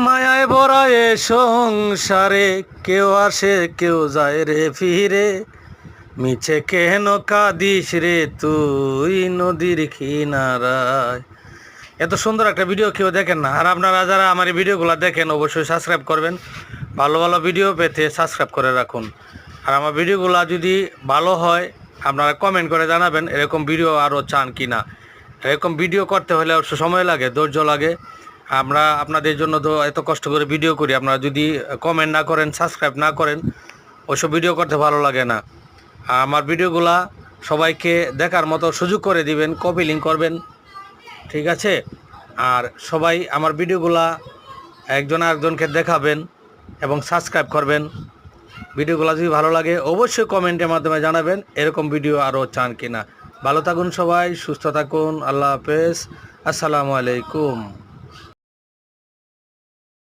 মায়ায় ভরা এ সংসারে কেউ আসে কেউ যায় রে ফিরে, মিছে কেন কাঁদিস রে তুই নদীর কিনারায়। এত সুন্দর একটা ভিডিও কেউ দেখেন না। আর আপনারা যারা আমার এই ভিডিওগুলো দেখেন অবশ্যই সাবস্ক্রাইব করবেন। ভালো ভালো ভিডিও পেতে সাবস্ক্রাইব করে রাখুন। আর আমার ভিডিওগুলো যদি ভালো হয় আপনারা কমেন্ট করে জানাবেন এরকম ভিডিও আরও চান কি না। এরকম ভিডিও করতে হলে অবশ্য সময় লাগে, ধৈর্য লাগে। আমরা আপনাদের জন্য তো এত কষ্ট করে ভিডিও করি, আপনারা যদি কমেন্ট না করেন, সাবস্ক্রাইব না করেন, ওইসব ভিডিও করতে ভালো লাগে না। আমার ভিডিওগুলা সবাইকে দেখার মতো সুযোগ করে দিবেন, কপি লিঙ্ক করবেন, ঠিক আছে? আর সবাই আমার ভিডিওগুলা একজন আরেকজনকে দেখাবেন এবং সাবস্ক্রাইব করবেন। ভিডিওগুলো যদি ভালো লাগে অবশ্যই কমেন্টের মাধ্যমে জানাবেন এরকম ভিডিও আরও চান কিনা। ভালো থাকুন সবাই, সুস্থ থাকুন। আল্লাহ হাফেজ, আসসালামু আলাইকুম।